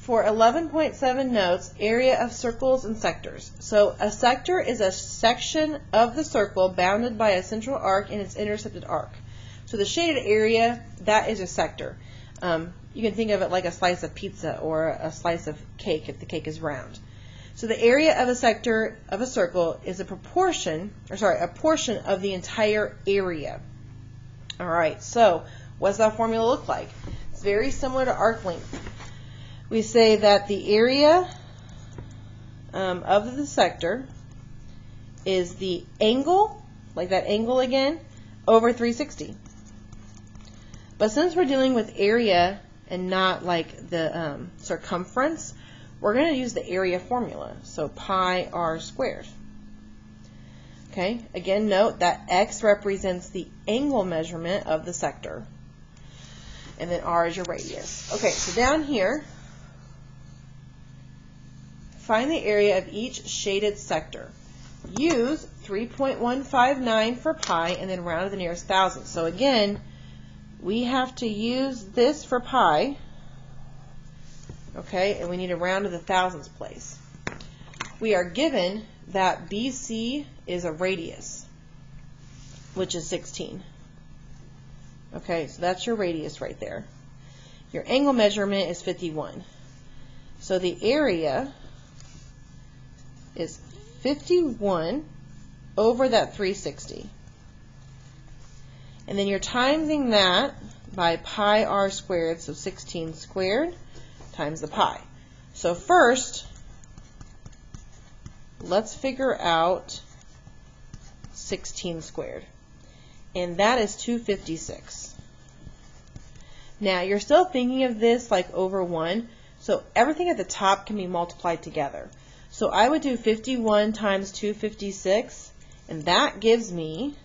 for 11.7 notes, area of circles and sectors. So a sector is a section of the circle bounded by a central arc and its intercepted arc. So the shaded area, that is a sector. You can think of it like a slice of pizza or a slice of cake if the cake is round. So the area of a sector of a circle is a portion of the entire area. All right, so what's that formula look like? It's very similar to arc length. We say that the area of the sector is the angle, like that angle again, over 360. But since we're dealing with area and not like the circumference, we're going to use the area formula. So pi r squared. Okay, again note that x represents the angle measurement of the sector. And then r is your radius. Okay, so down here, find the area of each shaded sector. Use 3.159 for pi and then round to the nearest thousand. So again, we have to use this for pi, okay, and we need to round to the thousandths place. We are given that BC is a radius, which is 16. Okay, so that's your radius right there. Your angle measurement is 51. So the area is 51 over that 360. And then you're timesing that by pi r squared, so 16 squared times the pi. So first, let's figure out 16 squared. And that is 256. Now, you're still thinking of this like over 1, so everything at the top can be multiplied together. So I would do 51 times 256, and that gives me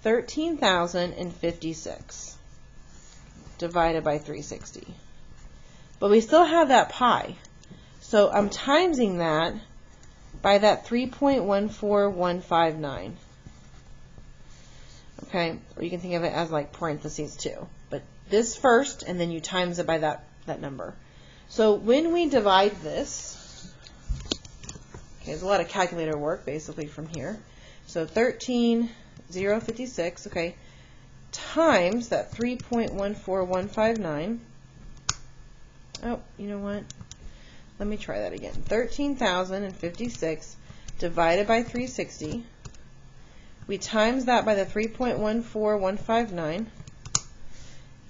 13,056 divided by 360. But we still have that pi. So I'm timesing that by that 3.14159. Okay, or you can think of it as like parentheses too. But this first, and then you times it by that number. So when we divide this, okay, there's a lot of calculator work basically from here. So 13,056, okay, times that 3.14159. Oh, you know what? Let me try that again. 13,056 divided by 360. We times that by the 3.14159,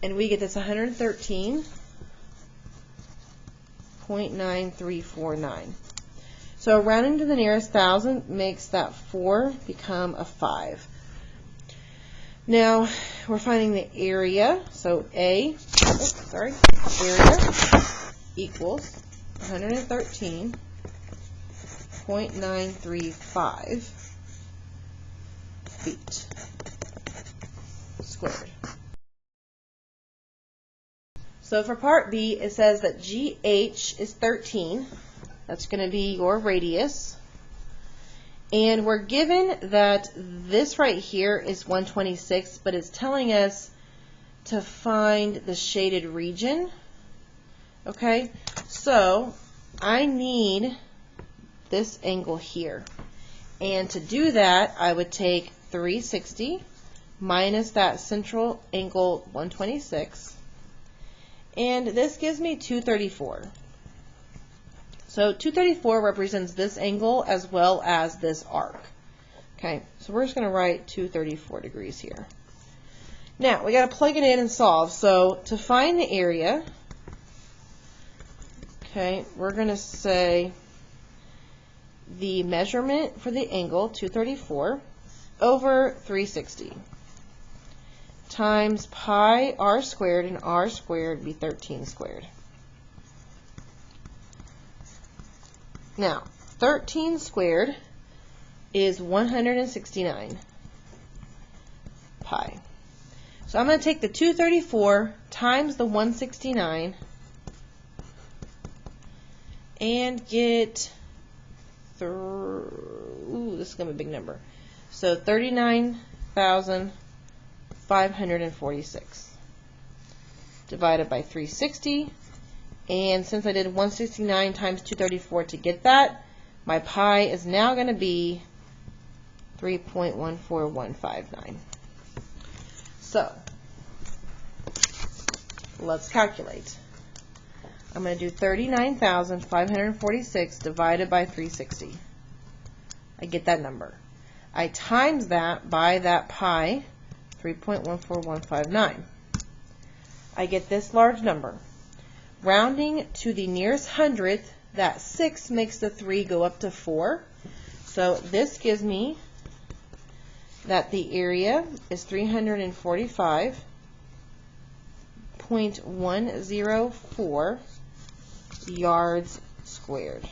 and we get this 113.9349. So rounding to the nearest thousand makes that 4 become a 5. Now we're finding the area. So area equals 113.935 feet squared. So for part B, it says that GH is 13. That's going to be your radius. And we're given that this right here is 126, but it's telling us to find the shaded region. Okay, so I need this angle here. And to do that, I would take 360 minus that central angle 126. And this gives me 234. So 234 represents this angle as well as this arc. Okay, so we're just going to write 234 degrees here. Now, we got to plug it in and solve. So to find the area, okay, we're going to say the measurement for the angle, 234, over 360 times pi r squared, and r squared would be 13 squared. Now, 13 squared is 169 pi. So I'm going to take the 234 times the 169 and get this is going to be a big number. So 39,546 divided by 360 And since I did 169 times 234 to get that, my pi is now going to be 3.14159. So, let's calculate. I'm going to do 39,546 divided by 360. I get that number. I times that by that pi, 3.14159. I get this large number. Rounding to the nearest hundredth, that 6 makes the 3 go up to 4. So this gives me that the area is 345.104 yards squared.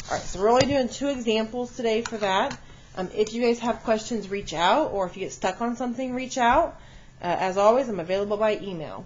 All right, so we're only doing 2 examples today for that. If you guys have questions, reach out, or if you get stuck on something, reach out. As always, I'm available by email.